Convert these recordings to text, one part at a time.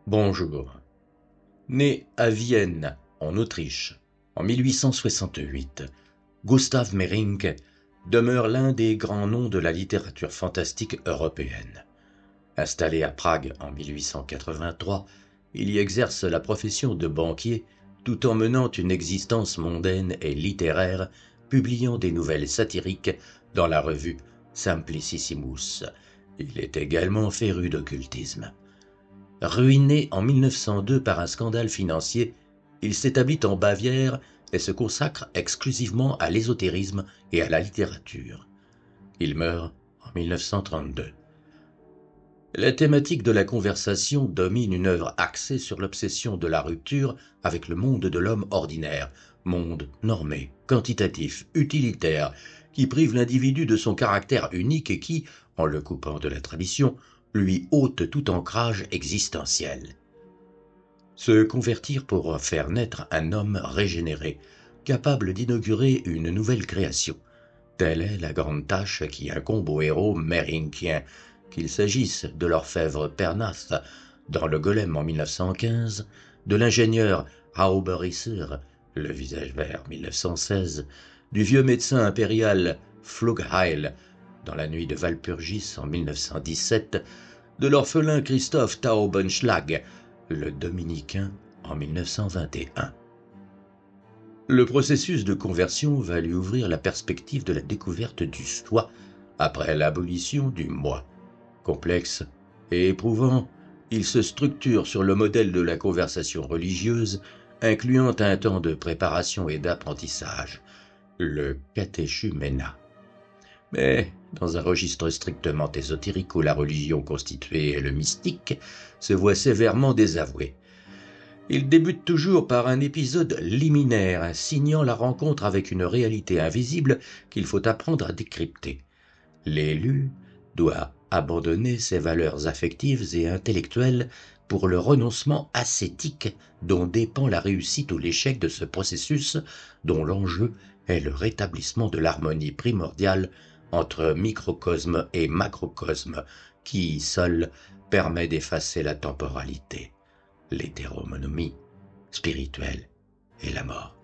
Bonjour. Né à Vienne, en Autriche, en 1868, Gustav Meyrink demeure l'un des grands noms de la littérature fantastique européenne. Installé à Prague en 1883, il y exerce la profession de banquier tout en menant une existence mondaine et littéraire, publiant des nouvelles satiriques dans la revue Simplicissimus. Il est également féru d'occultisme. Ruiné en 1902 par un scandale financier, il s'établit en Bavière et se consacre exclusivement à l'ésotérisme et à la littérature. Il meurt en 1932. La thématique de la conversation domine une œuvre axée sur l'obsession de la rupture avec le monde de l'homme ordinaire, monde normé, quantitatif, utilitaire, qui prive l'individu de son caractère unique et qui, en le coupant de la tradition, lui ôte tout ancrage existentiel. Se convertir pour faire naître un homme régénéré, capable d'inaugurer une nouvelle création. Telle est la grande tâche qui incombe aux héros mérinkiens, qu'il s'agisse de l'orfèvre Pernath dans Le Golem en 1915, de l'ingénieur Hauberisser, Le Visage Vert 1916, du vieux médecin impérial Flugheil dans La Nuit de Walpurgis en 1917, de l'orphelin Christoph Taubenschlag, le dominicain en 1921. Le processus de conversion va lui ouvrir la perspective de la découverte du soi après l'abolition du moi. Complexe et éprouvant, il se structure sur le modèle de la conversation religieuse, incluant un temps de préparation et d'apprentissage, le catéchuménat. Mais dans un registre strictement ésotérique où la religion constituée et le mystique se voient sévèrement désavoués. Il débute toujours par un épisode liminaire, signant la rencontre avec une réalité invisible qu'il faut apprendre à décrypter. L'élu doit abandonner ses valeurs affectives et intellectuelles pour le renoncement ascétique dont dépend la réussite ou l'échec de ce processus, dont l'enjeu est le rétablissement de l'harmonie primordiale entre microcosme et macrocosme, qui, seul, permet d'effacer la temporalité, l'hétéromonomie spirituelle et la mort.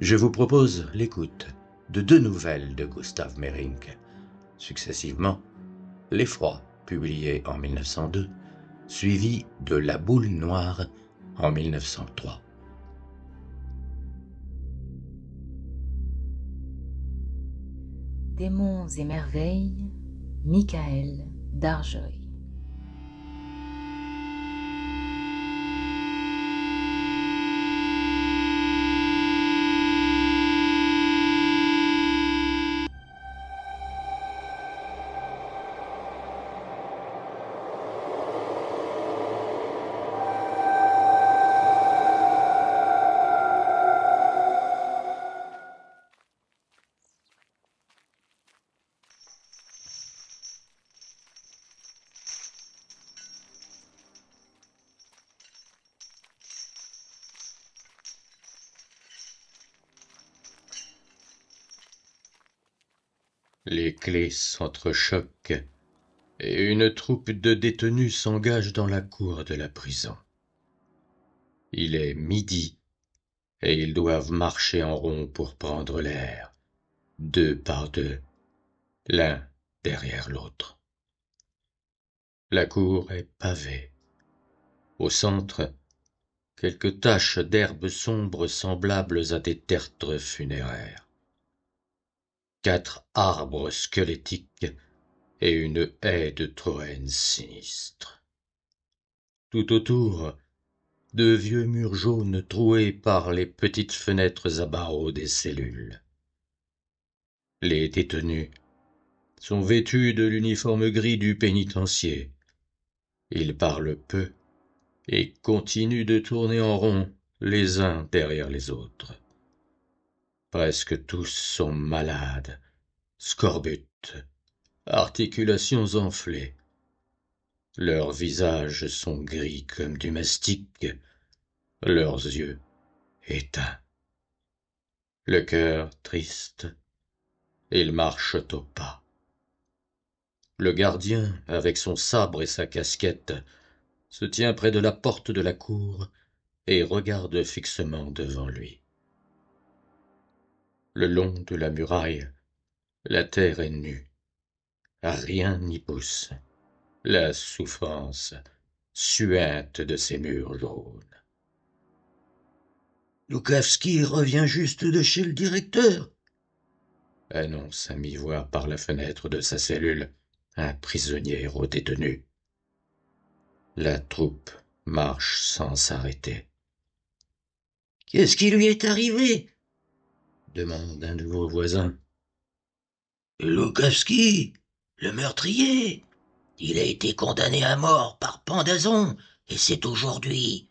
Je vous propose l'écoute de deux nouvelles de Gustav Meyrink, successivement L'Effroi, publié en 1902, suivi de La Boule Noire en 1903. Démons et merveilles, Michael Darjoy. Les clés s'entrechoquent et une troupe de détenus s'engage dans la cour de la prison. Il est midi et ils doivent marcher en rond pour prendre l'air, deux par deux, l'un derrière l'autre. La cour est pavée. Au centre, quelques taches d'herbes sombres semblables à des tertres funéraires. 4 arbres squelettiques et une haie de troènes sinistres. Tout autour, de vieux murs jaunes troués par les petites fenêtres à barreaux des cellules. Les détenus sont vêtus de l'uniforme gris du pénitencier. Ils parlent peu et continuent de tourner en rond les uns derrière les autres. Presque tous sont malades, scorbutes, articulations enflées. Leurs visages sont gris comme du mastic, leurs yeux éteints. Le cœur triste, ils marchent au pas. Le gardien, avec son sabre et sa casquette, se tient près de la porte de la cour et regarde fixement devant lui. Le long de la muraille, la terre est nue, rien n'y pousse. La souffrance suinte de ces murs jaunes. Loukavski revient juste de chez le directeur, Annonce à mi-voix par la fenêtre de sa cellule un prisonnier redétenu. La troupe marche sans s'arrêter. Qu'est-ce qui lui est arrivé? Demande un nouveau voisin. Loukavski, le meurtrier. Il a été condamné à mort par pendaison, et c'est aujourd'hui.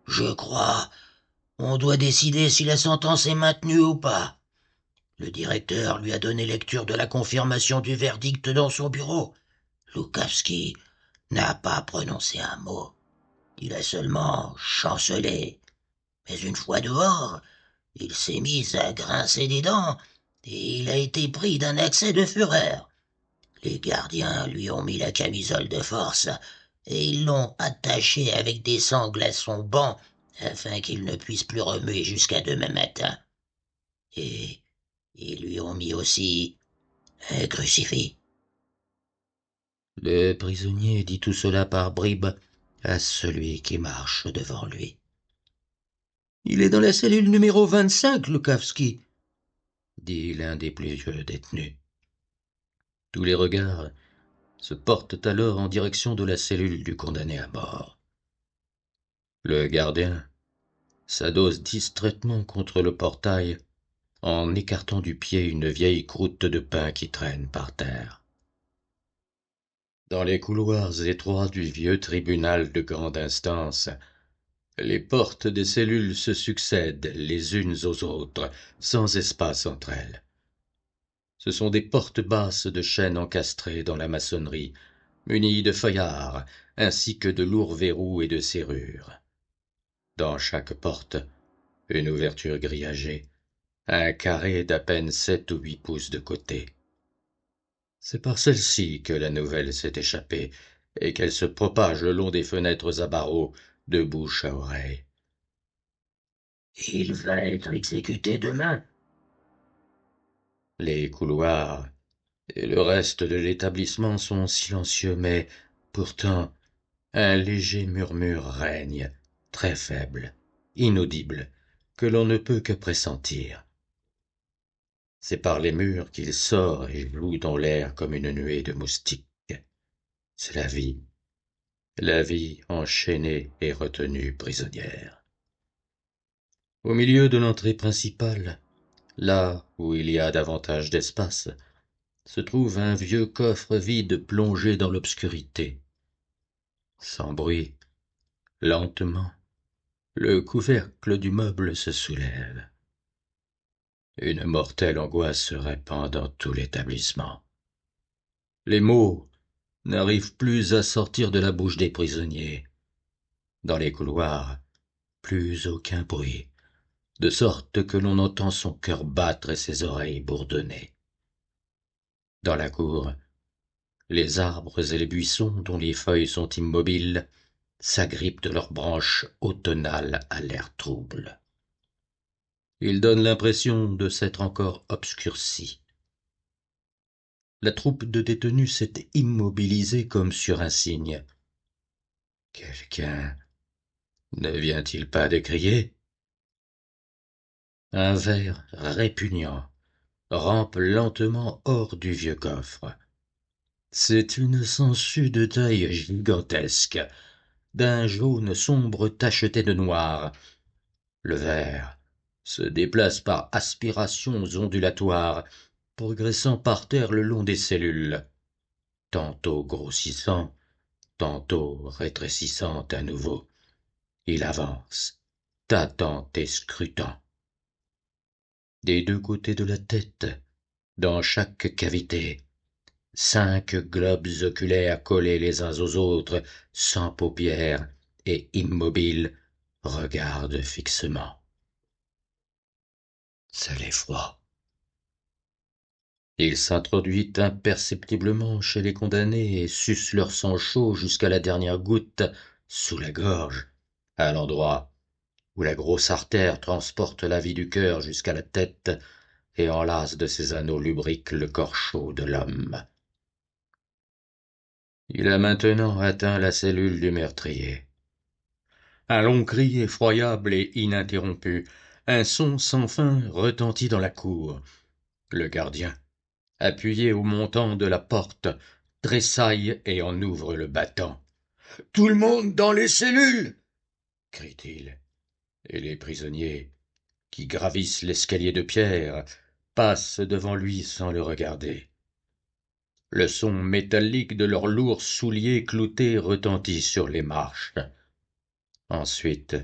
Je crois. On doit décider si la sentence est maintenue ou pas. Le directeur lui a donné lecture de la confirmation du verdict dans son bureau. Loukavski n'a pas prononcé un mot. Il a seulement chancelé. Mais une fois dehors, il s'est mis à grincer des dents et il a été pris d'un accès de fureur. Les gardiens lui ont mis la camisole de force et ils l'ont attaché avec des sangles à son banc afin qu'il ne puisse plus remuer jusqu'à demain matin. Et ils lui ont mis aussi un crucifix. Le prisonnier dit tout cela par bribes à celui qui marche devant lui. Il est dans la cellule numéro 25, Loukavski, dit l'un des plus vieux détenus. Tous les regards se portent alors en direction de la cellule du condamné à mort. Le gardien s'adosse distraitement contre le portail en écartant du pied une vieille croûte de pain qui traîne par terre. Dans les couloirs étroits du vieux tribunal de grande instance, les portes des cellules se succèdent les unes aux autres, sans espace entre elles. Ce sont des portes basses de chêne encastrées dans la maçonnerie, munies de feuillards, ainsi que de lourds verrous et de serrures. Dans chaque porte, une ouverture grillagée, un carré d'à peine 7 ou 8 pouces de côté. C'est par celle-ci que la nouvelle s'est échappée et qu'elle se propage le long des fenêtres à barreaux, de bouche à oreille. il va être exécuté demain. Les couloirs et le reste de l'établissement sont silencieux, mais pourtant un léger murmure règne, très faible, inaudible, que l'on ne peut que pressentir. C'est par les murs qu'il sort et joue dans l'air comme une nuée de moustiques. C'est la vie enchaînée et retenue prisonnière. Au milieu de l'entrée principale, là où il y a davantage d'espace, se trouve un vieux coffre vide plongé dans l'obscurité. Sans bruit, lentement, le couvercle du meuble se soulève. Une mortelle angoisse se répand dans tout l'établissement. Les mots n'arrivent plus à sortir de la bouche des prisonniers. Dans les couloirs, plus aucun bruit, de sorte que l'on entend son cœur battre et ses oreilles bourdonner. Dans la cour, les arbres et les buissons dont les feuilles sont immobiles s'agrippent de leurs branches automnales à l'air trouble. Ils donnent l'impression de s'être encore obscurcis. La troupe de détenus s'est immobilisée comme sur un signe. Quelqu'un ne vient-il pas de crier? Un ver répugnant rampe lentement hors du vieux coffre. C'est une sangsue de taille gigantesque, d'un jaune sombre tacheté de noir. Le ver se déplace par aspirations ondulatoires, progressant par terre le long des cellules, tantôt grossissant, tantôt rétrécissant à nouveau. Il avance, tâtant et scrutant. Des deux côtés de la tête, dans chaque cavité, 5 globes oculaires collés les uns aux autres, sans paupières et immobiles, regardent fixement. C'est l'effroi. Il s'introduit imperceptiblement chez les condamnés et suce leur sang chaud jusqu'à la dernière goutte sous la gorge, à l'endroit où la grosse artère transporte la vie du cœur jusqu'à la tête et enlace de ses anneaux lubriques le corps chaud de l'homme. Il a maintenant atteint la cellule du meurtrier. Un long cri effroyable et ininterrompu, un son sans fin retentit dans la cour. Le gardien, appuyé au montant de la porte, tressaille et en ouvre le battant. « Tout le monde dans les cellules !» crie-t-il. Et les prisonniers, qui gravissent l'escalier de pierre, passent devant lui sans le regarder. Le son métallique de leurs lourds souliers cloutés retentit sur les marches. Ensuite,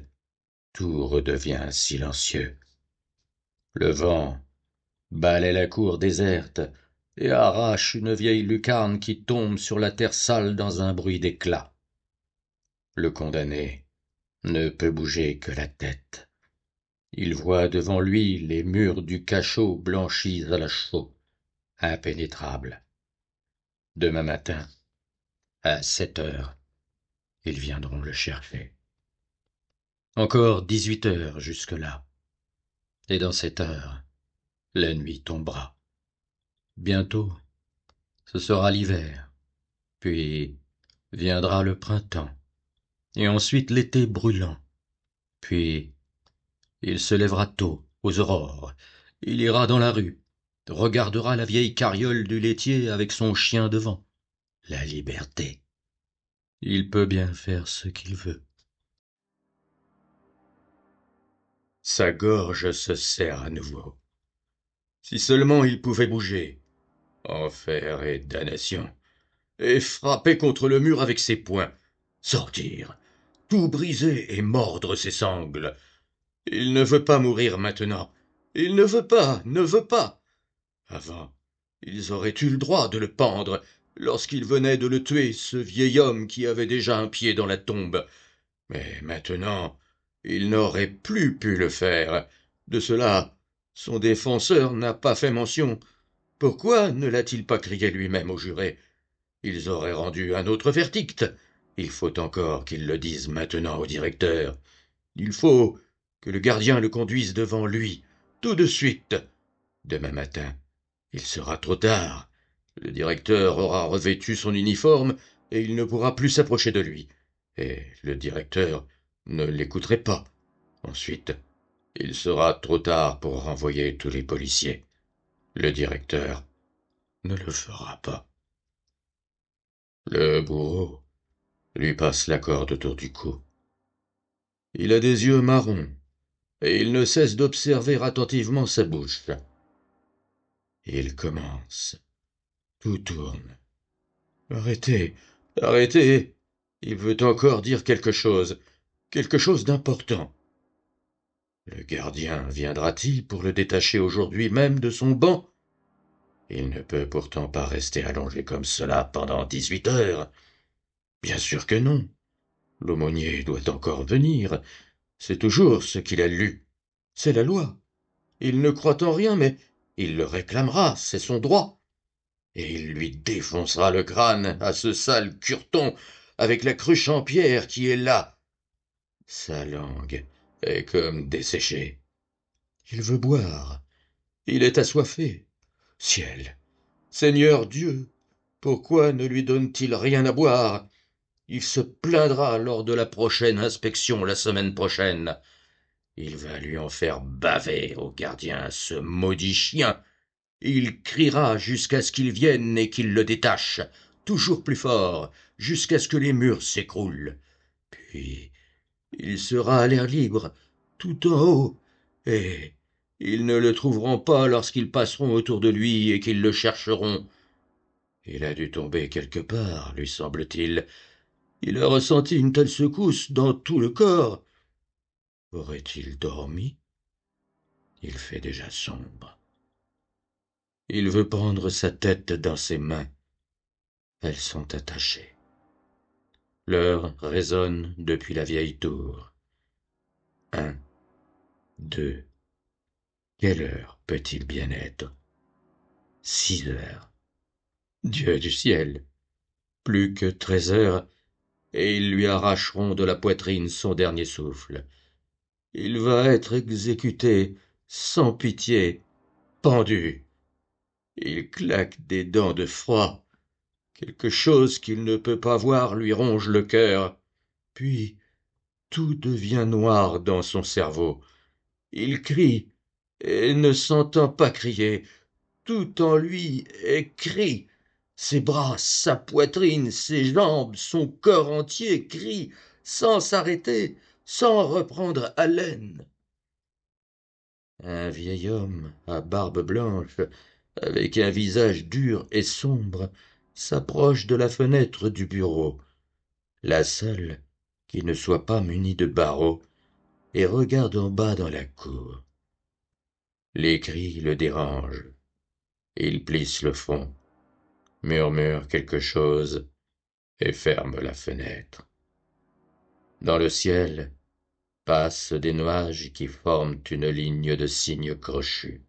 tout redevient silencieux. Le vent balaie la cour déserte et arrache une vieille lucarne qui tombe sur la terre sale dans un bruit d'éclats. Le condamné ne peut bouger que la tête. Il voit devant lui les murs du cachot blanchis à la chaux, impénétrables. Demain matin, à 7 heures, ils viendront le chercher. Encore 18 heures jusque-là. Et dans cette heure, la nuit tombera. Bientôt, ce sera l'hiver. Puis viendra le printemps. Et ensuite l'été brûlant. Puis il se lèvera tôt, aux aurores. Il ira dans la rue, regardera la vieille carriole du laitier avec son chien devant. La liberté. Il peut bien faire ce qu'il veut. Sa gorge se serre à nouveau. Si seulement il pouvait bouger. Enfer et damnation. Et frapper contre le mur avec ses poings. Sortir. Tout briser et mordre ses sangles. Il ne veut pas mourir maintenant. Il ne veut pas. Avant, ils auraient eu le droit de le pendre lorsqu'ils venaient de le tuer, ce vieil homme qui avait déjà un pied dans la tombe. Mais maintenant, il n'aurait plus pu le faire. De cela, son défenseur n'a pas fait mention. Pourquoi ne l'a-t-il pas crié lui-même aux jurés? Ils auraient rendu un autre verdict. Il faut encore qu'ils le disent maintenant au directeur. Il faut que le gardien le conduise devant lui, tout de suite. Demain matin, il sera trop tard. Le directeur aura revêtu son uniforme et il ne pourra plus s'approcher de lui. Et le directeur ne l'écouterait pas. Ensuite, il sera trop tard pour renvoyer tous les policiers. Le directeur ne le fera pas. Le bourreau lui passe la corde autour du cou. Il a des yeux marrons, et il ne cesse d'observer attentivement sa bouche. Il commence. Tout tourne. Arrêtez, arrêtez. Il veut encore dire quelque chose d'important. Le gardien viendra-t-il pour le détacher aujourd'hui même de son banc? Il ne peut pourtant pas rester allongé comme cela pendant 18 heures. Bien sûr que non. L'aumônier doit encore venir. C'est toujours ce qu'il a lu. C'est la loi. Il ne croit en rien, mais il le réclamera, c'est son droit. Et il lui défoncera le crâne à ce sale curton avec la cruche en pierre qui est là. Sa langue est comme desséchée. Il veut boire. Il est assoiffé. Ciel, Seigneur Dieu, pourquoi ne lui donne-t-il rien à boire? Il se plaindra lors de la prochaine inspection la semaine prochaine. Il va lui en faire baver au gardien, ce maudit chien. Il criera jusqu'à ce qu'il vienne et qu'il le détache, toujours plus fort, jusqu'à ce que les murs s'écroulent. Puis il sera à l'air libre, tout en haut, et ils ne le trouveront pas lorsqu'ils passeront autour de lui et qu'ils le chercheront. Il a dû tomber quelque part, lui semble-t-il. Il a ressenti une telle secousse dans tout le corps. Aurait-il dormi? Il fait déjà sombre. Il veut prendre sa tête dans ses mains. Elles sont attachées. L'heure résonne depuis la vieille tour. 1, 2. Quelle heure peut-il bien être? 6 heures. Dieu du ciel! Plus que 13 heures, et ils lui arracheront de la poitrine son dernier souffle. Il va être exécuté, sans pitié, pendu. Il claque des dents de froid. Quelque chose qu'il ne peut pas voir lui ronge le cœur. Puis tout devient noir dans son cerveau. Il crie et ne s'entend pas crier. Tout en lui est cri. Ses bras, sa poitrine, ses jambes, son corps entier crie, sans s'arrêter, sans reprendre haleine. Un vieil homme à barbe blanche, avec un visage dur et sombre, s'approche de la fenêtre du bureau, la seule qui ne soit pas munie de barreaux, et regarde en bas dans la cour. Les cris le dérangent. Il plisse le fond, murmure quelque chose et ferme la fenêtre. Dans le ciel passent des nuages qui forment une ligne de signes crochus,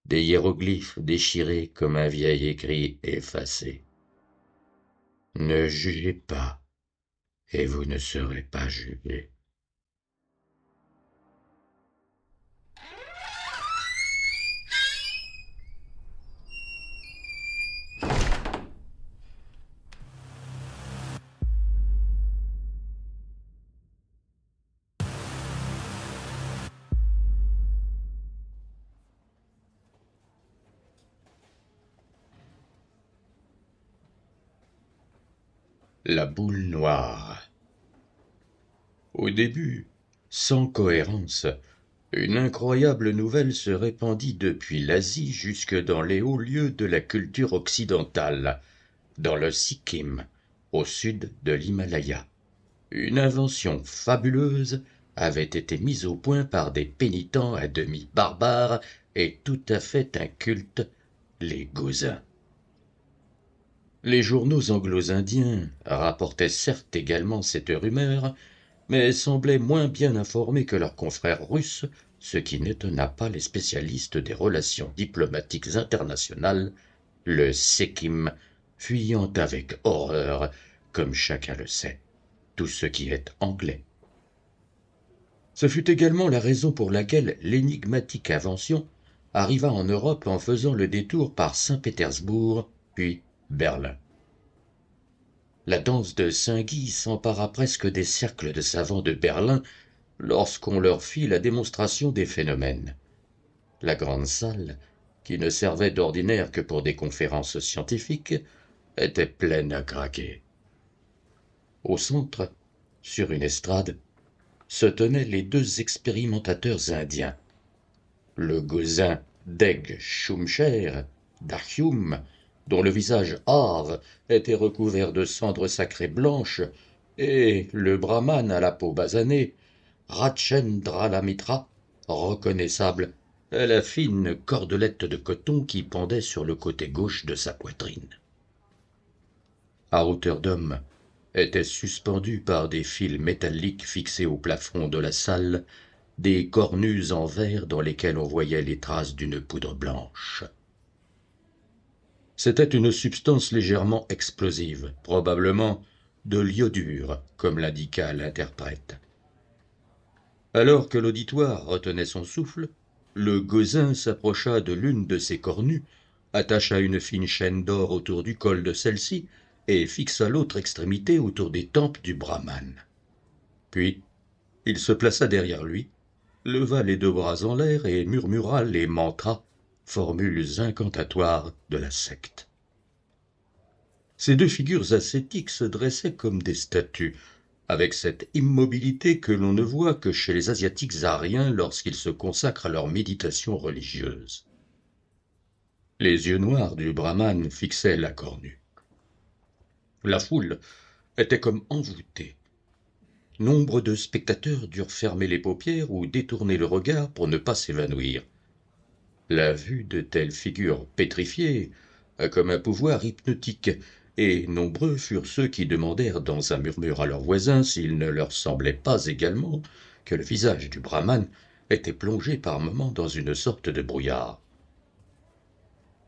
des hiéroglyphes déchirés comme un vieil écrit effacé. Ne jugez pas, et vous ne serez pas jugés. La boule noire. Au début, sans cohérence, une incroyable nouvelle se répandit depuis l'Asie jusque dans les hauts lieux de la culture occidentale, dans le Sikkim, au sud de l'Himalaya. Une invention fabuleuse avait été mise au point par des pénitents à demi barbares et tout à fait incultes, les Gozins. Les journaux anglo-indiens rapportaient certes également cette rumeur, mais semblaient moins bien informés que leurs confrères russes, ce qui n'étonna pas les spécialistes des relations diplomatiques internationales, le Sikkim fuyant avec horreur, comme chacun le sait, tout ce qui est anglais. Ce fut également la raison pour laquelle l'énigmatique invention arriva en Europe en faisant le détour par Saint-Pétersbourg, puis Berlin. La danse de Saint-Guy s'empara presque des cercles de savants de Berlin lorsqu'on leur fit la démonstration des phénomènes. La grande salle, qui ne servait d'ordinaire que pour des conférences scientifiques, était pleine à craquer. Au centre, sur une estrade, se tenaient les deux expérimentateurs indiens, le Gozin Deg Shumsher d'Arhyum, dont le visage hâve était recouvert de cendres sacrées blanches, et le brahmane à la peau basanée, Rajchendralamitra, reconnaissable à la fine cordelette de coton qui pendait sur le côté gauche de sa poitrine. À hauteur d'homme, étaient suspendus par des fils métalliques fixés au plafond de la salle, des cornues en verre dans lesquelles on voyait les traces d'une poudre blanche. C'était une substance légèrement explosive, probablement de l'iodure, comme l'indiqua l'interprète. Alors que l'auditoire retenait son souffle, le Gozin s'approcha de l'une de ces cornues, attacha une fine chaîne d'or autour du col de celle-ci et fixa l'autre extrémité autour des tempes du brahmane. Puis, il se plaça derrière lui, leva les deux bras en l'air et murmura les mantras, formules incantatoires de la secte. Ces deux figures ascétiques se dressaient comme des statues, avec cette immobilité que l'on ne voit que chez les Asiatiques ariens lorsqu'ils se consacrent à leur méditation religieuse. Les yeux noirs du brahmane fixaient la cornue. La foule était comme envoûtée. Nombre de spectateurs durent fermer les paupières ou détourner le regard pour ne pas s'évanouir. La vue de telles figures pétrifiées a comme un pouvoir hypnotique, et nombreux furent ceux qui demandèrent dans un murmure à leurs voisins s'il ne leur semblait pas également que le visage du brahmane était plongé par moments dans une sorte de brouillard.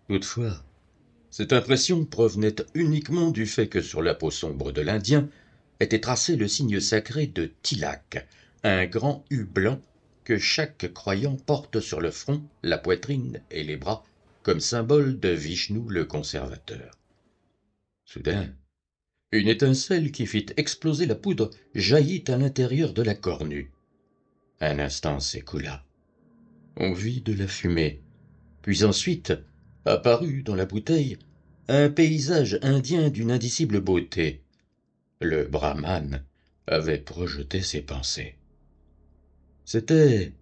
Toutefois, Cette impression provenait uniquement du fait que sur la peau sombre de l'Indien était tracé le signe sacré de Tilak, un grand U blanc que chaque croyant porte sur le front, la poitrine et les bras, comme symbole de Vishnu le conservateur. Soudain, une étincelle qui fit exploser la poudre jaillit à l'intérieur de la cornue. Un instant s'écoula. On vit de la fumée, puis ensuite apparut dans la bouteille un paysage indien d'une indicible beauté. Le brahmane avait projeté ses pensées. C'était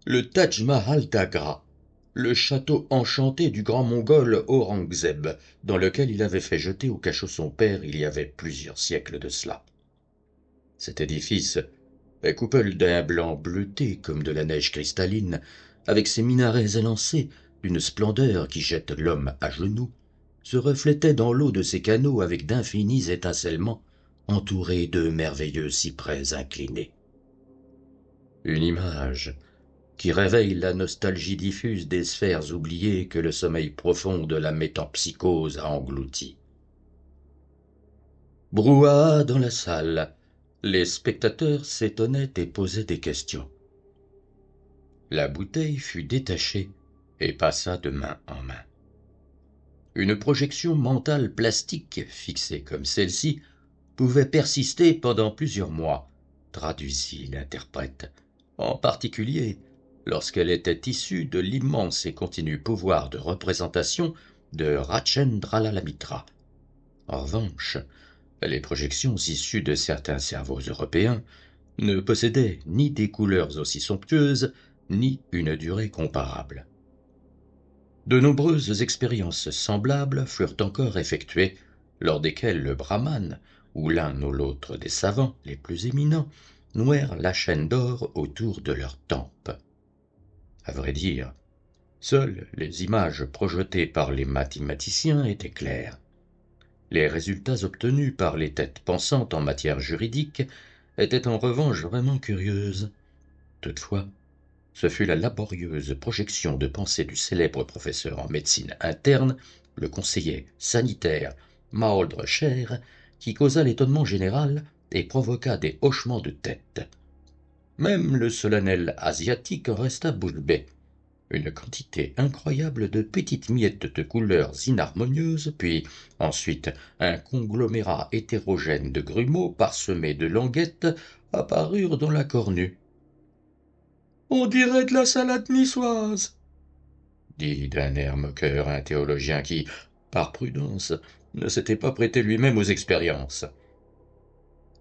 le Taj Mahal d'Agra, le château enchanté du grand mongol Aurangzeb, dans lequel il avait fait jeter au cachot son père il y avait plusieurs siècles de cela. Cet édifice, à coupole d'un blanc bleuté comme de la neige cristalline, avec ses minarets élancés d'une splendeur qui jette l'homme à genoux, se reflétait dans l'eau de ses canaux avec d'infinis étincelements, entouré de merveilleux cyprès inclinés. Une image qui réveille la nostalgie diffuse des sphères oubliées que le sommeil profond de la métempsychose a englouties. Brouhaha dans la salle. Les spectateurs s'étonnaient et posaient des questions. La bouteille fut détachée et passa de main en main. Une projection mentale plastique, fixée comme celle-ci, pouvait persister pendant plusieurs mois, traduisit l'interprète, en particulier lorsqu'elle était issue de l'immense et continu pouvoir de représentation de Rachendralala Mitra. En revanche, les projections issues de certains cerveaux européens ne possédaient ni des couleurs aussi somptueuses, ni une durée comparable. De nombreuses expériences semblables furent encore effectuées, lors desquelles le brahmane, ou l'un ou l'autre des savants les plus éminents, nouèrent la chaîne d'or autour de leur tempe. À vrai dire, seules les images projetées par les mathématiciens étaient claires. Les résultats obtenus par les têtes pensantes en matière juridique étaient en revanche vraiment curieuses. Toutefois, ce fut la laborieuse projection de pensée du célèbre professeur en médecine interne, le conseiller sanitaire Maholdre Sher, qui causa l'étonnement général et provoqua des hochements de tête. Même le solennel asiatique resta bouche bée. Une quantité incroyable de petites miettes de couleurs inharmonieuses, puis ensuite un conglomérat hétérogène de grumeaux parsemés de languettes apparurent dans la cornue. « On dirait de la salade niçoise !» dit d'un air moqueur un théologien qui, par prudence, ne s'était pas prêté lui-même aux expériences.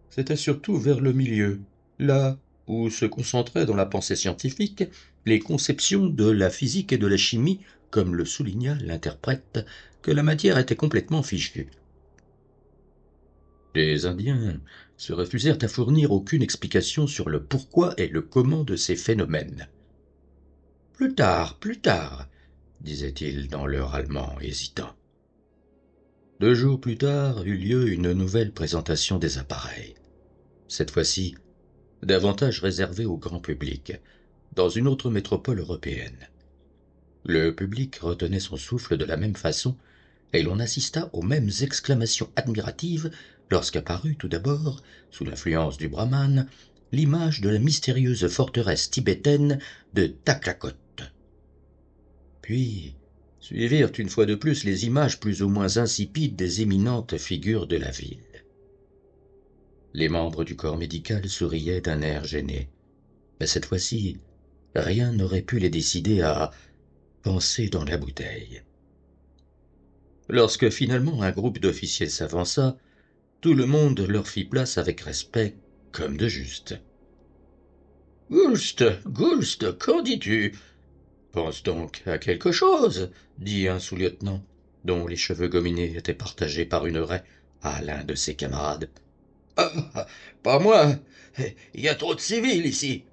C'était surtout vers le milieu, là où se concentraient dans la pensée scientifique les conceptions de la physique et de la chimie, comme le souligna l'interprète, que la matière était complètement fichue. Les Indiens se refusèrent à fournir aucune explication sur le pourquoi et le comment de ces phénomènes. « plus tard, disait-il dans leur allemand hésitant. 2 jours plus tard eut lieu une nouvelle présentation des appareils. Cette fois-ci, davantage réservée au grand public, dans une autre métropole européenne. Le public retenait son souffle de la même façon, et l'on assista aux mêmes exclamations admiratives lorsqu'apparut tout d'abord, sous l'influence du brahmane, l'image de la mystérieuse forteresse tibétaine de Taklakot. Puis suivirent une fois de plus les images plus ou moins insipides des éminentes figures de la ville. Les membres du corps médical souriaient d'un air gêné, mais cette fois-ci, rien n'aurait pu les décider à penser dans la bouteille. Lorsque finalement un groupe d'officiers s'avança, tout le monde leur fit place avec respect, comme de juste. « Gulst, qu'en dis-tu ? Pense donc à quelque chose, » dit un sous-lieutenant, dont les cheveux gominés étaient partagés par une raie, à l'un de ses camarades. « Ah, pas moi, il y a trop de civils ici. »«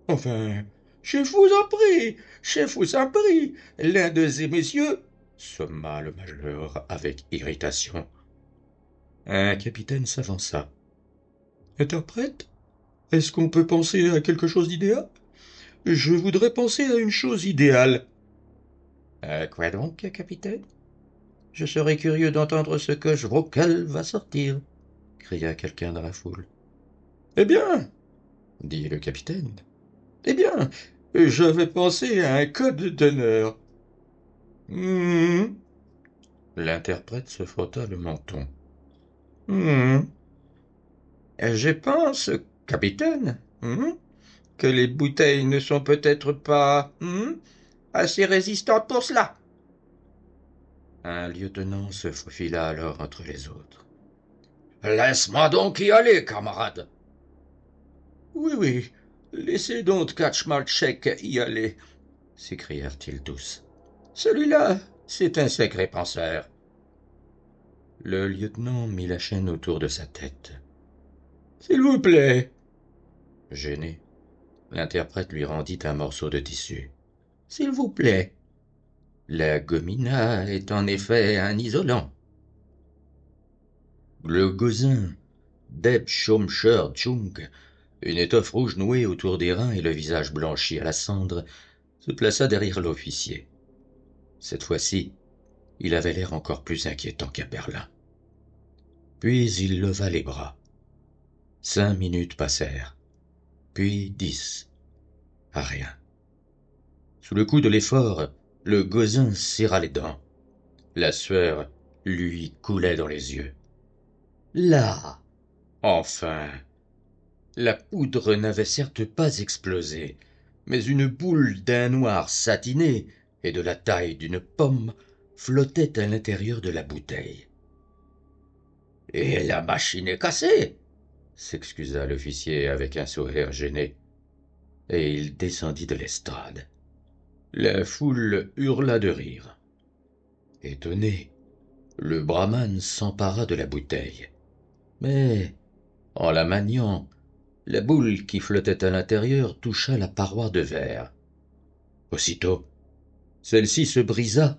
Enfin, chef vous en prie, l'un de ces messieurs, » somma le major avec irritation. Un capitaine s'avança. « Interprète, est-ce qu'on peut penser à quelque chose d'idéal ? Je voudrais penser à une chose idéale. »« Quoi donc, capitaine ? Je serais curieux d'entendre ce que Jrocal va sortir, cria quelqu'un dans la foule. Eh bien, dit le capitaine, eh bien, je vais penser à un code d'honneur. L'interprète se frotta le menton. Je pense, capitaine, que les bouteilles ne sont peut-être pas assez résistantes pour cela. Un lieutenant se faufila alors entre les autres. Laisse-moi donc y aller, camarade. Oui, oui, laissez donc Kaczmarczyk y aller, s'écrièrent-ils tous. Celui-là, c'est un sacré penseur. Le lieutenant mit la chaîne autour de sa tête. S'il vous plaît. Gêné, l'interprète lui rendit un morceau de tissu. S'il vous plaît. La gomina est en effet un isolant. Le gozin, Deb Chomcher Chung, une étoffe rouge nouée autour des reins et le visage blanchi à la cendre, se plaça derrière l'officier. Cette fois-ci, il avait l'air encore plus inquiétant qu'à Berlin. Puis il leva les bras. 5 minutes passèrent, puis 10. À rien. Sous le coup de l'effort, le gozin serra les dents. La sueur lui coulait dans les yeux. Là, enfin. La poudre n'avait certes pas explosé, mais une boule d'un noir satiné et de la taille d'une pomme flottait à l'intérieur de la bouteille. « Et la machine est cassée !» s'excusa l'officier avec un sourire gêné. Et il descendit de l'estrade. La foule hurla de rire. Étonné, le brahman s'empara de la bouteille. Mais, en la maniant, la boule qui flottait à l'intérieur toucha la paroi de verre. Aussitôt, celle-ci se brisa,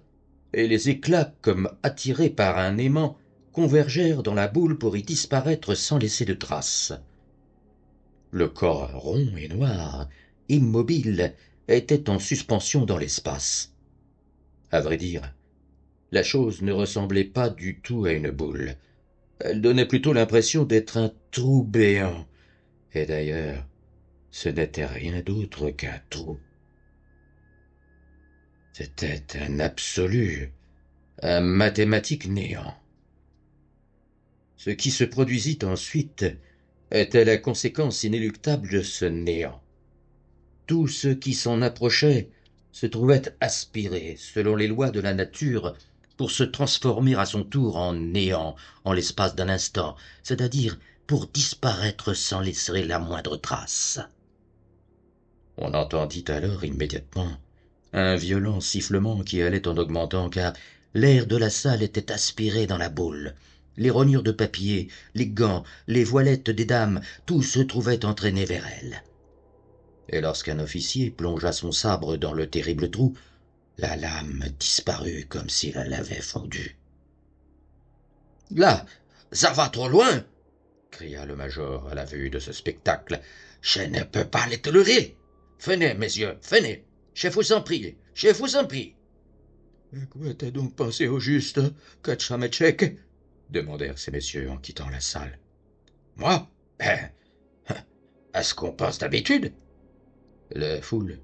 et les éclats, comme attirés par un aimant, convergèrent dans la boule pour y disparaître sans laisser de traces. Le corps rond et noir, immobile, était en suspension dans l'espace. À vrai dire, la chose ne ressemblait pas du tout à une boule. Elle donnait plutôt l'impression d'être un trou béant. Et d'ailleurs, ce n'était rien d'autre qu'un trou. C'était un absolu, un mathématique néant. Ce qui se produisit ensuite était la conséquence inéluctable de ce néant. Tout ce qui s'en approchait se trouvait aspiré, selon les lois de la nature, pour se transformer à son tour en néant en l'espace d'un instant, c'est-à-dire pour disparaître sans laisser la moindre trace. On entendit alors immédiatement un violent sifflement qui allait en augmentant, car l'air de la salle était aspiré dans la boule. Les rognures de papier, les gants, les voilettes des dames, tout se trouvait entraîné vers elle. Et lorsqu'un officier plongea son sabre dans le terrible trou, la lame disparut comme si elle l'avait fondue. « Là, ça va trop loin !» cria le major à la vue de ce spectacle. « Je ne peux pas les tolérer. Venez, messieurs, venez. Je vous en prie, je vous en prie. »« À quoi t'as donc pensé au juste, Kaczmarczyk ?» demandèrent ces messieurs en quittant la salle. « Moi ? À ce qu'on pense d'habitude. » La foule,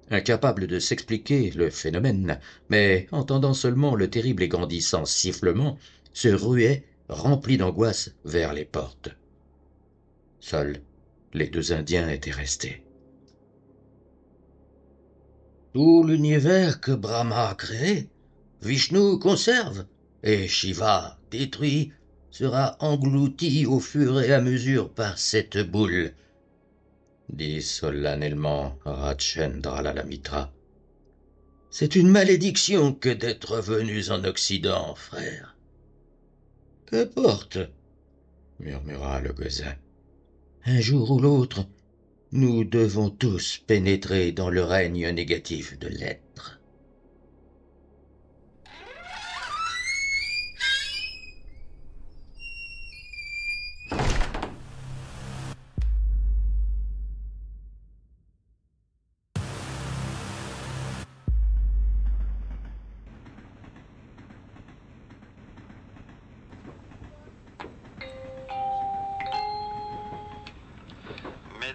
incapable de s'expliquer le phénomène, mais entendant seulement le terrible et grandissant sifflement, se ruait, remplie d'angoisse, vers les portes. Seuls les 2 Indiens étaient restés. Tout l'univers que Brahma a créé, Vishnu conserve, et Shiva, détruit, sera englouti au fur et à mesure par cette boule, dit solennellement Rajendra Mitra. C'est une malédiction que d'être venus en Occident, frère. Qu'importe, murmura le gozin. Un jour ou l'autre, nous devons tous pénétrer dans le règne négatif de l'être.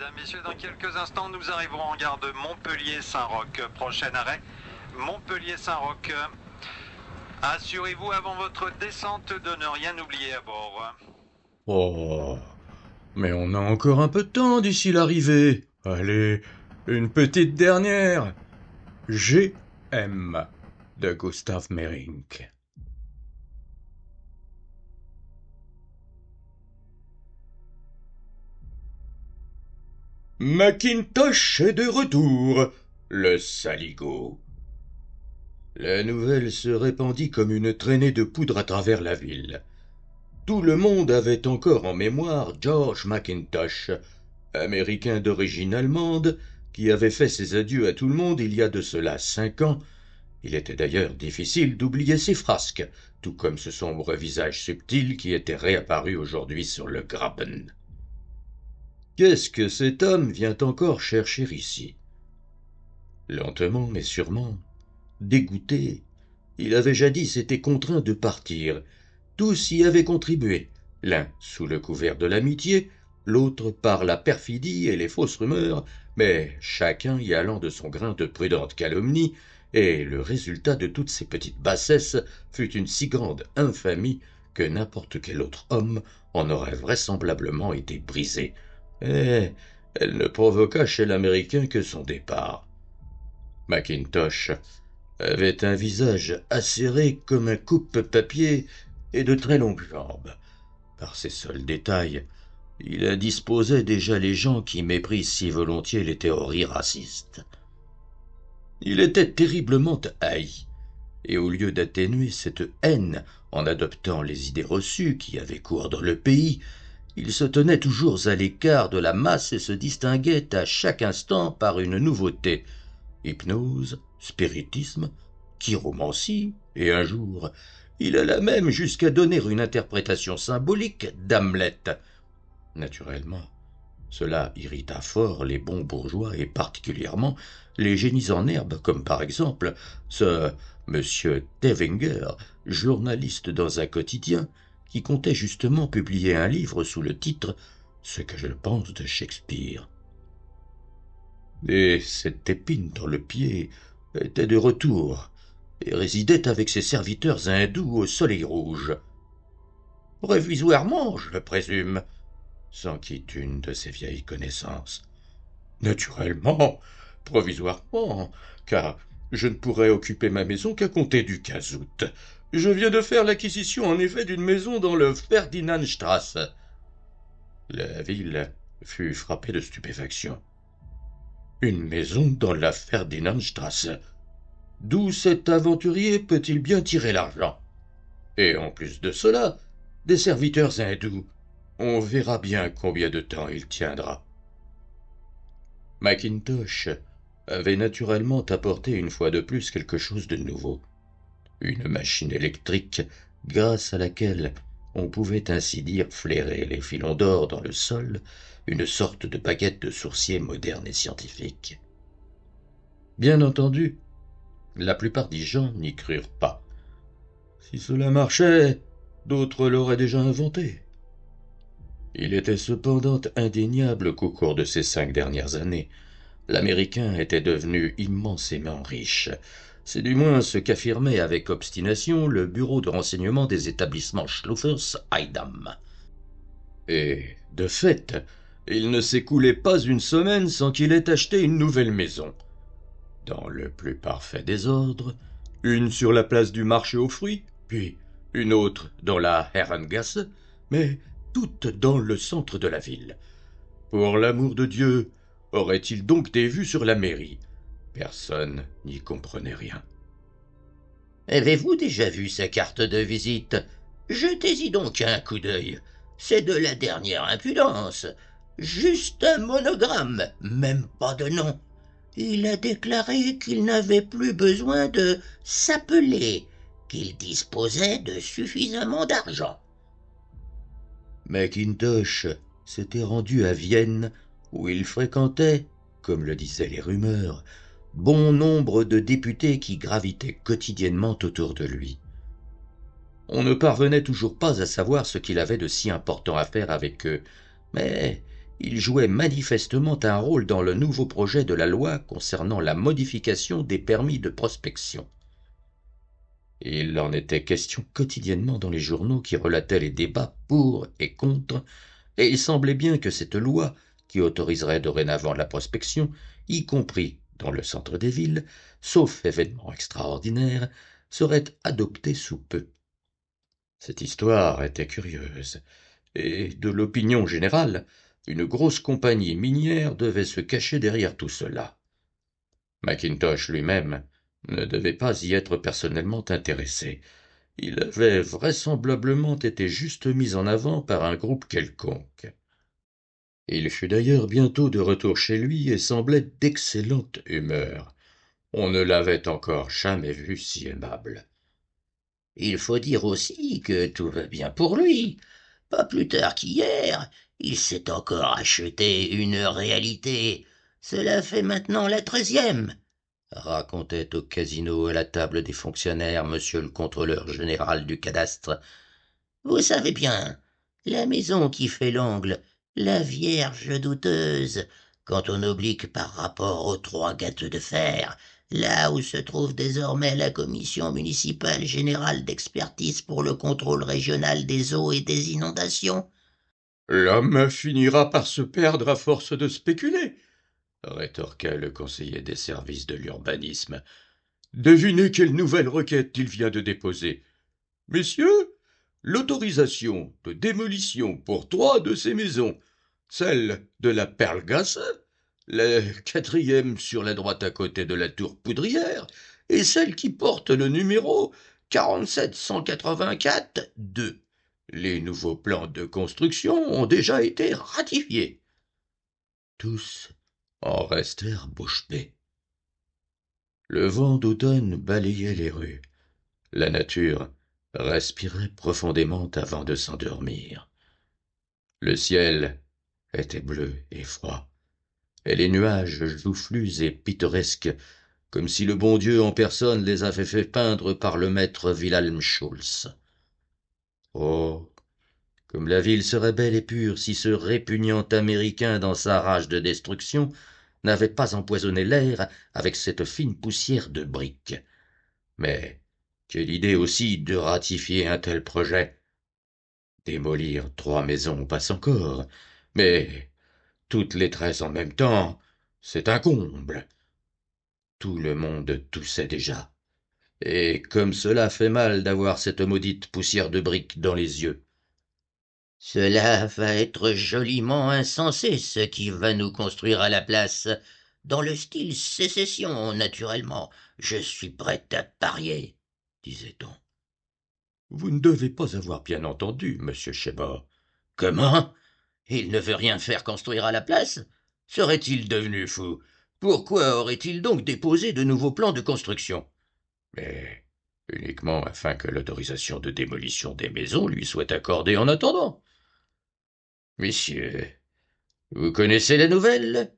Mesdames, Messieurs, dans quelques instants, nous arriverons en gare de Montpellier-Saint-Roch. Prochain arrêt, Montpellier-Saint-Roch. Assurez-vous avant votre descente de ne rien oublier à bord. Oh, mais on a encore un peu de temps d'ici l'arrivée. Allez, une petite dernière. G.M. de Gustav Meyrink. Macintosh est de retour, le saligo. La nouvelle se répandit comme une traînée de poudre à travers la ville. Tout le monde avait encore en mémoire George Mackintosh, Américain d'origine allemande, qui avait fait ses adieux à tout le monde il y a de cela 5 ans. Il était d'ailleurs difficile d'oublier ses frasques, tout comme ce sombre visage subtil qui était réapparu aujourd'hui sur le Graben. Qu'est-ce que cet homme vient encore chercher ici? Lentement mais sûrement, dégoûté, il avait jadis été contraint de partir. Tous y avaient contribué, l'un sous le couvert de l'amitié, l'autre par la perfidie et les fausses rumeurs, mais chacun y allant de son grain de prudente calomnie, et le résultat de toutes ces petites bassesses fut une si grande infamie que n'importe quel autre homme en aurait vraisemblablement été brisé. Et elle ne provoqua chez l'Américain que son départ. Mackintosh avait un visage acéré comme un coupe-papier et de très longues jambes. Par ces seuls détails, il indisposait déjà les gens qui méprisent si volontiers les théories racistes. Il était terriblement haï, et au lieu d'atténuer cette haine en adoptant les idées reçues qui avaient cours dans le pays, il se tenait toujours à l'écart de la masse et se distinguait à chaque instant par une nouveauté. Hypnose, spiritisme, chiromancie, et un jour, il alla même jusqu'à donner une interprétation symbolique d'Hamlet. Naturellement, cela irrita fort les bons bourgeois et particulièrement les génies en herbe, comme par exemple ce M. Tevinger, journaliste dans un quotidien, qui comptait justement publier un livre sous le titre « Ce que je pense de Shakespeare ». Et cette épine dans le pied était de retour et résidait avec ses serviteurs hindous au soleil rouge. Provisoirement, je le présume, s'enquit une de ses vieilles connaissances. Naturellement, provisoirement, car je ne pourrais occuper ma maison qu'à compter du 15 août. Je viens de faire l'acquisition en effet d'une maison dans le Ferdinandstrasse. La ville fut frappée de stupéfaction. Une maison dans la Ferdinandstrasse. D'où cet aventurier peut-il bien tirer l'argent? Et en plus de cela, des serviteurs hindous. On verra bien combien de temps il tiendra. Mackintosh avait naturellement apporté une fois de plus quelque chose de nouveau. Une machine électrique grâce à laquelle on pouvait ainsi dire flairer les filons d'or dans le sol, une sorte de baguette de sourcier moderne et scientifique. Bien entendu, la plupart des gens n'y crurent pas. Si cela marchait, d'autres l'auraient déjà inventé. Il était cependant indéniable qu'au cours de ces 5 dernières années, l'Américain était devenu immensément riche. C'est du moins ce qu'affirmait avec obstination le bureau de renseignement des établissements Schluffers-Eidam. Et, de fait, il ne s'écoulait pas une semaine sans qu'il ait acheté une nouvelle maison. Dans le plus parfait désordre, une sur la place du marché aux fruits, puis une autre dans la Herrengasse, mais toutes dans le centre de la ville. Pour l'amour de Dieu, aurait-il donc des vues sur la mairie? Personne n'y comprenait rien. Avez-vous déjà vu sa carte de visite? Jetez-y donc un coup d'œil. C'est de la dernière impudence. Juste un monogramme, même pas de nom. Il a déclaré qu'il n'avait plus besoin de s'appeler, qu'il disposait de suffisamment d'argent. Mackintosh s'était rendu à Vienne, où il fréquentait, comme le disaient les rumeurs, bon nombre de députés qui gravitaient quotidiennement autour de lui. On ne parvenait toujours pas à savoir ce qu'il avait de si important à faire avec eux, mais il jouait manifestement un rôle dans le nouveau projet de la loi concernant la modification des permis de prospection. Il en était question quotidiennement dans les journaux qui relataient les débats pour et contre, et il semblait bien que cette loi, qui autoriserait dorénavant la prospection, y compris dans le centre des villes, sauf événement extraordinaire, serait adoptée sous peu. Cette histoire était curieuse, et de l'opinion générale, une grosse compagnie minière devait se cacher derrière tout cela. Mackintosh lui-même ne devait pas y être personnellement intéressé. Il avait vraisemblablement été juste mis en avant par un groupe quelconque. Il fut d'ailleurs bientôt de retour chez lui et semblait d'excellente humeur. On ne l'avait encore jamais vu si aimable. Il faut dire aussi que tout va bien pour lui. Pas plus tard qu'hier, il s'est encore acheté une réalité. Cela fait maintenant la 13e, racontait au casino à la table des fonctionnaires monsieur le contrôleur général du cadastre. Vous savez bien, la maison qui fait l'angle, la Vierge douteuse, quand on oblique par rapport aux 3 gâteaux de fer, là où se trouve désormais la commission municipale générale d'expertise pour le contrôle régional des eaux et des inondations. L'homme finira par se perdre à force de spéculer, rétorqua le conseiller des services de l'urbanisme. Devinez quelle nouvelle requête il vient de déposer. Messieurs, l'autorisation de démolition pour 3 de ces maisons, celle de la Perlgasse, la 4e sur la droite à côté de la tour poudrière, et celle qui porte le numéro 4784-2. Les nouveaux plans de construction ont déjà été ratifiés. Tous en restèrent bouche bée. Le vent d'automne balayait les rues. La nature respirait profondément avant de s'endormir. Le ciel était bleu et froid, et les nuages joufflus et pittoresques, comme si le bon Dieu en personne les avait fait peindre par le maître Wilhelm Schulz. Oh, comme la ville serait belle et pure si ce répugnant Américain dans sa rage de destruction n'avait pas empoisonné l'air avec cette fine poussière de briques. Mais quelle idée aussi de ratifier un tel projet. Démolir 3 maisons passe encore, mais toutes les 13 en même temps, c'est un comble. Tout le monde toussait déjà, et comme cela fait mal d'avoir cette maudite poussière de briques dans les yeux. Cela va être joliment insensé, ce qui va nous construire à la place. Dans le style sécession, naturellement. Je suis prêt à parier, disait-on. Vous ne devez pas avoir bien entendu, monsieur Chabot. Comment? Il ne veut rien faire construire à la place? Serait-il devenu fou? Pourquoi aurait-il donc déposé de nouveaux plans de construction? Mais uniquement afin que l'autorisation de démolition des maisons lui soit accordée en attendant. Messieurs, vous connaissez la nouvelle?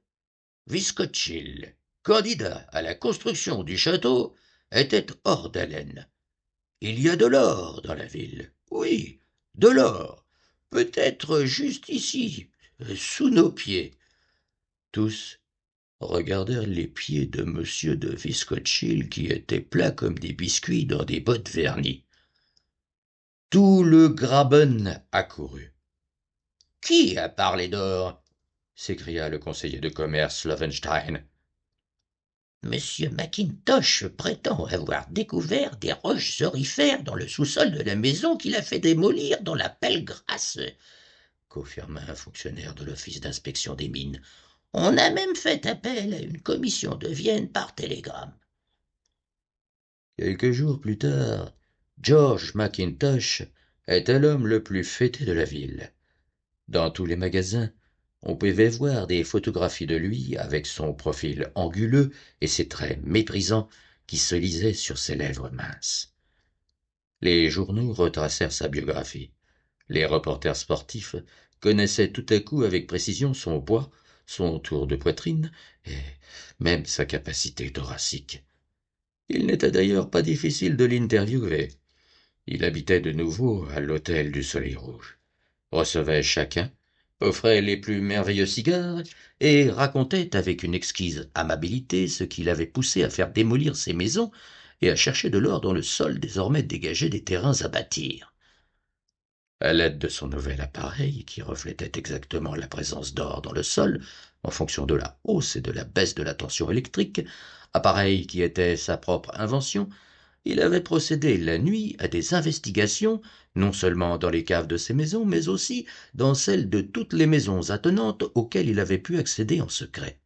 Viscotchil, candidat à la construction du château, était hors d'haleine. Il y a de l'or dans la ville. Oui, de l'or. Peut-être juste ici, sous nos pieds. Tous regardèrent les pieds de monsieur de Viscotchil qui étaient plats comme des biscuits dans des bottes vernies. Tout le Graben accourut. « Qui a parlé d'or » s'écria le conseiller de commerce Lovenstein. Monsieur Mackintosh prétend avoir découvert des roches aurifères dans le sous-sol de la maison qu'il a fait démolir dans la Pellegrasse, confirma un fonctionnaire de l'office d'inspection des mines. On a même fait appel à une commission de Vienne par télégramme. Quelques jours plus tard, George Mackintosh était l'homme le plus fêté de la ville. Dans tous les magasins, on pouvait voir des photographies de lui avec son profil anguleux et ses traits méprisants qui se lisaient sur ses lèvres minces. Les journaux retracèrent sa biographie. Les reporters sportifs connaissaient tout à coup avec précision son poids, son tour de poitrine et même sa capacité thoracique. Il n'était d'ailleurs pas difficile de l'interviewer. Il habitait de nouveau à l'hôtel du Soleil Rouge, recevait chacun offrait les plus merveilleux cigares et racontait avec une exquise amabilité ce qui l'avait poussé à faire démolir ses maisons et à chercher de l'or dans le sol désormais dégagé des terrains à bâtir. À l'aide de son nouvel appareil, qui reflétait exactement la présence d'or dans le sol, en fonction de la hausse et de la baisse de la tension électrique, appareil qui était sa propre invention, il avait procédé la nuit à des investigations, non seulement dans les caves de ses maisons, mais aussi dans celles de toutes les maisons attenantes auxquelles il avait pu accéder en secret.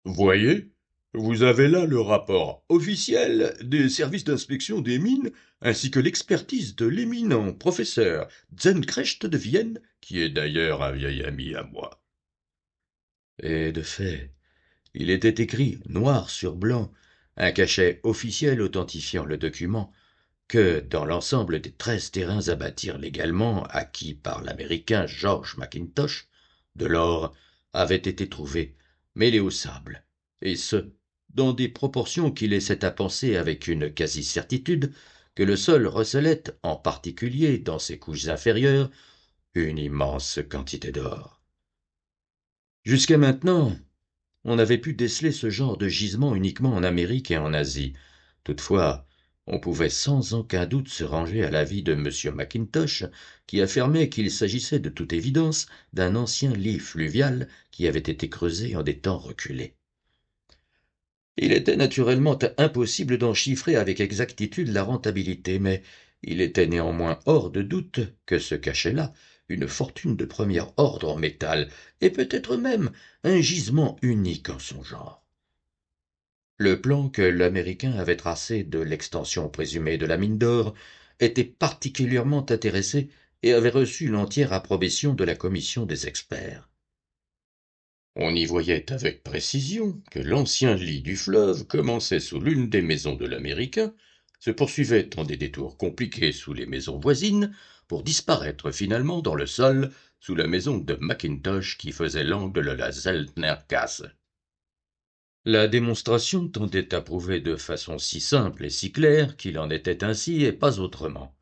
Voyez, vous avez là le rapport officiel des services d'inspection des mines, ainsi que l'expertise de l'éminent professeur Zenkrecht de Vienne, qui est d'ailleurs un vieil ami à moi. Et de fait, il était écrit noir sur blanc, un cachet officiel authentifiant le document, que, dans l'ensemble des 13 terrains à bâtir légalement acquis par l'Américain George McIntosh, de l'or avait été trouvé, mêlé au sable, et ce, dans des proportions qui laissaient à penser avec une quasi-certitude que le sol recelait, en particulier dans ses couches inférieures, une immense quantité d'or. Jusqu'à maintenant, on avait pu déceler ce genre de gisement uniquement en Amérique et en Asie. Toutefois, on pouvait sans aucun doute se ranger à l'avis de M. Mackintosh, qui affirmait qu'il s'agissait de toute évidence d'un ancien lit fluvial qui avait été creusé en des temps reculés. Il était naturellement impossible d'en chiffrer avec exactitude la rentabilité, mais il était néanmoins hors de doute que se cachait là une fortune de premier ordre en métal, et peut-être même un gisement unique en son genre. Le plan que l'Américain avait tracé de l'extension présumée de la mine d'or était particulièrement intéressé et avait reçu l'entière approbation de la commission des experts. On y voyait avec précision que l'ancien lit du fleuve commençait sous l'une des maisons de l'Américain, se poursuivait en des détours compliqués sous les maisons voisines, pour disparaître finalement dans le sol sous la maison de Mackintosh qui faisait l'angle de la Zeltnergasse. La démonstration tendait à prouver de façon si simple et si claire qu'il en était ainsi et pas autrement,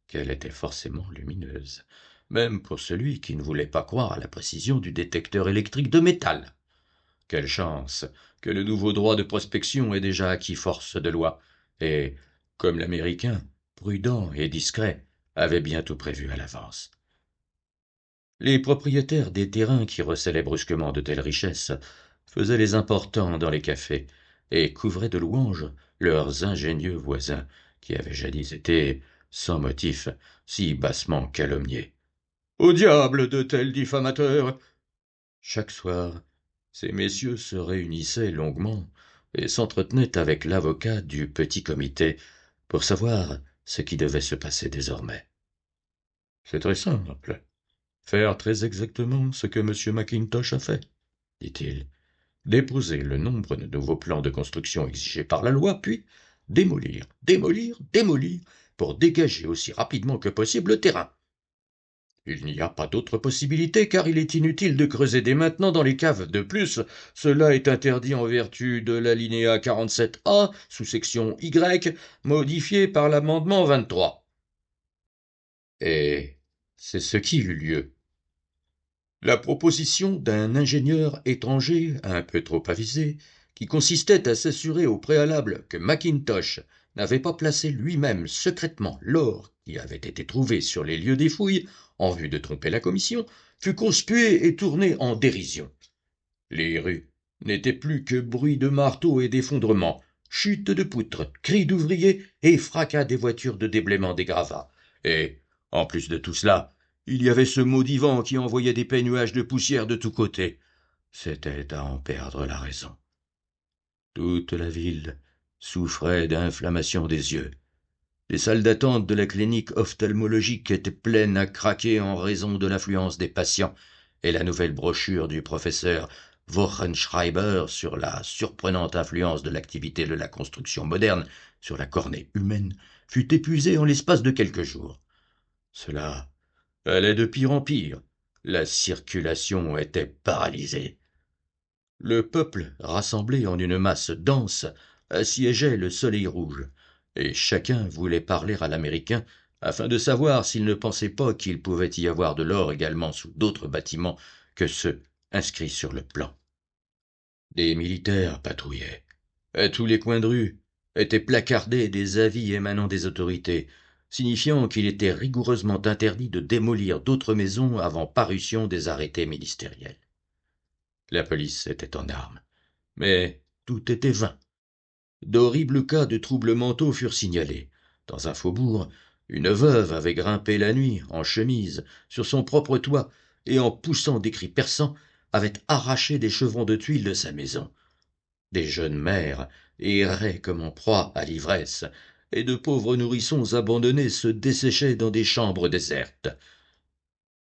qu'elle était forcément lumineuse, même pour celui qui ne voulait pas croire à la précision du détecteur électrique de métal. Quelle chance que le nouveau droit de prospection ait déjà acquis force de loi, et, comme l'Américain, prudent et discret, avait bien tout prévu à l'avance. Les propriétaires des terrains qui recelaient brusquement de telles richesses faisaient les importants dans les cafés et couvraient de louanges leurs ingénieux voisins qui avaient jadis été, sans motif, si bassement calomniés. Au diable de tels diffamateurs! Chaque soir, ces messieurs se réunissaient longuement et s'entretenaient avec l'avocat du petit comité pour savoir ce qui devait se passer désormais. C'est très simple. Faire très exactement ce que M. Mackintosh a fait, dit-il. déposer le nombre de nouveaux plans de construction exigés par la loi, puis démolir, démolir, démolir, pour dégager aussi rapidement que possible le terrain. Il n'y a pas d'autre possibilité, car il est inutile de creuser dès maintenant dans les caves. De plus, cela est interdit en vertu de l'alinéa 47A, sous-section Y, modifié par l'amendement 23. Et c'est ce qui eut lieu. La proposition d'un ingénieur étranger, un peu trop avisé, qui consistait à s'assurer au préalable que Mackintosh n'avait pas placé lui-même secrètement l'or qui avait été trouvé sur les lieux des fouilles, en vue de tromper la commission, fut conspuée et tournée en dérision. Les rues n'étaient plus que bruit de marteaux et d'effondrements, chutes de poutres, cris d'ouvriers et fracas des voitures de déblaiement des gravats. Et, en plus de tout cela, il y avait ce maudit vent qui envoyait d'épais nuages de poussière de tous côtés. C'était à en perdre la raison. Toute la ville souffrait d'inflammation des yeux. Les salles d'attente de la clinique ophtalmologique étaient pleines à craquer en raison de l'affluence des patients, et la nouvelle brochure du professeur Wochenschreiber sur la surprenante influence de l'activité de la construction moderne sur la cornée humaine fut épuisée en l'espace de quelques jours. Cela allait de pire en pire. La circulation était paralysée. Le peuple, rassemblé en une masse dense, assiégeait le Soleil Rouge, et chacun voulait parler à l'Américain afin de savoir s'il ne pensait pas qu'il pouvait y avoir de l'or également sous d'autres bâtiments que ceux inscrits sur le plan. Des militaires patrouillaient. À tous les coins de rue étaient placardés des avis émanant des autorités, signifiant qu'il était rigoureusement interdit de démolir d'autres maisons avant parution des arrêtés ministériels. La police était en armes, mais tout était vain. D'horribles cas de troubles mentaux furent signalés. Dans un faubourg, une veuve avait grimpé la nuit, en chemise, sur son propre toit, et en poussant des cris perçants, avait arraché des chevrons de tuiles de sa maison. Des jeunes mères erraient comme en proie à l'ivresse, et de pauvres nourrissons abandonnés se desséchaient dans des chambres désertes.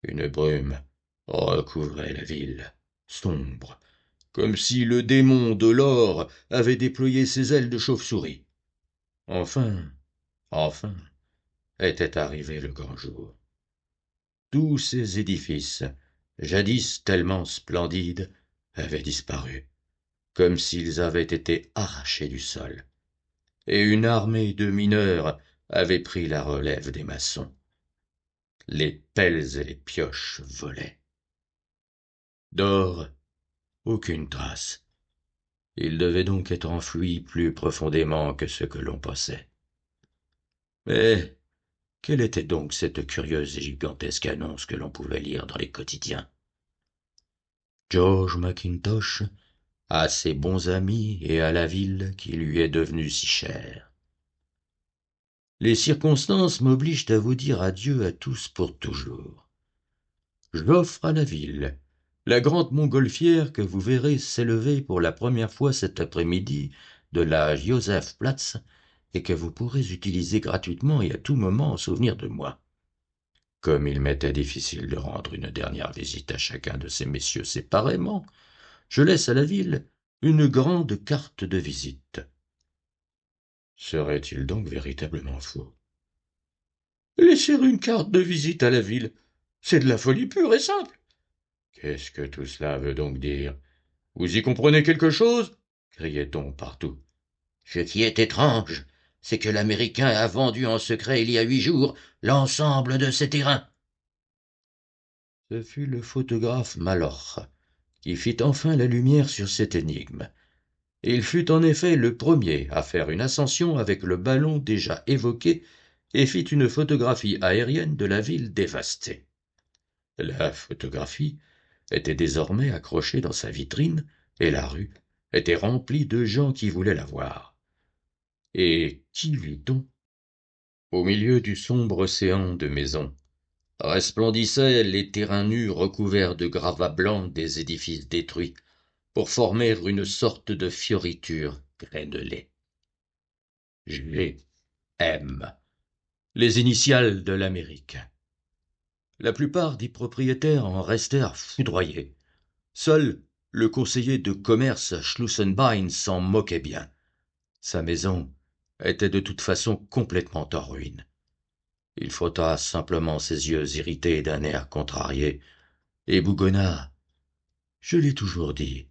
Une brume recouvrait la ville, sombre, comme si le démon de l'or avait déployé ses ailes de chauve-souris. Enfin, était arrivé le grand jour. Tous ces édifices, jadis tellement splendides, avaient disparu, comme s'ils avaient été arrachés du sol, et une armée de mineurs avait pris la relève des maçons. Les pelles et les pioches volaient. D'or, aucune trace. Il devait donc être enfoui plus profondément que ce que l'on pensait. Mais quelle était donc cette curieuse et gigantesque annonce que l'on pouvait lire dans les quotidiens? George Mackintosh a ses bons amis et à la ville qui lui est devenue si chère. Les circonstances m'obligent à vous dire adieu à tous pour toujours. J'offre à la ville la grande montgolfière que vous verrez s'élever pour la première fois cet après-midi de la Josefplatz et que vous pourrez utiliser gratuitement et à tout moment en souvenir de moi. Comme il m'était difficile de rendre une dernière visite à chacun de ces messieurs séparément, je laisse à la ville une grande carte de visite. Serait-il donc véritablement faux? Laisser une carte de visite à la ville, c'est de la folie pure et simple. Qu'est-ce que tout cela veut donc dire? Vous y comprenez quelque chose? Criait-on partout. Ce qui est étrange, c'est que l'Américain a vendu en secret il y a 8 jours l'ensemble de ses terrains. Ce fut le photographe Malloch qui fit enfin la lumière sur cette énigme. Il fut en effet le premier à faire une ascension avec le ballon déjà évoqué et fit une photographie aérienne de la ville dévastée. La photographie était désormais accrochée dans sa vitrine et la rue était remplie de gens qui voulaient la voir. Et qui vit-on? Au milieu du sombre océan de maisons, resplendissaient les terrains nus recouverts de gravats blancs des édifices détruits, pour former une sorte de fioriture crénelée. G.M. Les initiales de l'Amérique. La plupart des propriétaires en restèrent foudroyés. Seul le conseiller de commerce Schlussenbein s'en moquait bien. Sa maison était de toute façon complètement en ruine. Il frotta simplement ses yeux irrités d'un air contrarié, et bougonna. Je l'ai toujours dit,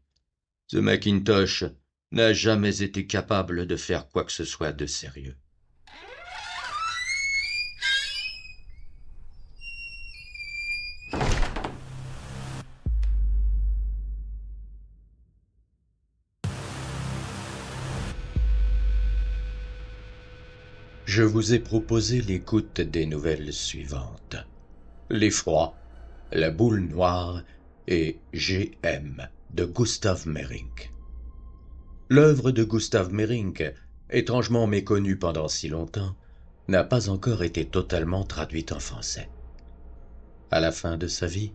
ce Mackintosh n'a jamais été capable de faire quoi que ce soit de sérieux. Je vous ai proposé l'écoute des nouvelles suivantes. L'effroi, la boule noire et G.M. de Gustav Meyrink. L'œuvre de Gustav Meyrink, étrangement méconnue pendant si longtemps, n'a pas encore été totalement traduite en français. À la fin de sa vie,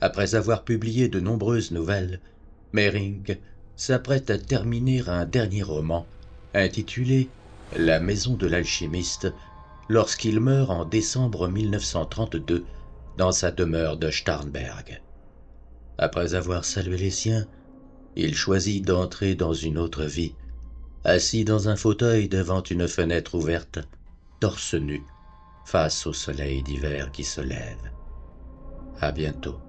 après avoir publié de nombreuses nouvelles, Meyrink s'apprête à terminer un dernier roman intitulé « La maison de l'alchimiste » lorsqu'il meurt en décembre 1932 dans sa demeure de Starnberg. Après avoir salué les siens, il choisit d'entrer dans une autre vie, assis dans un fauteuil devant une fenêtre ouverte, torse nu, face au soleil d'hiver qui se lève. À bientôt.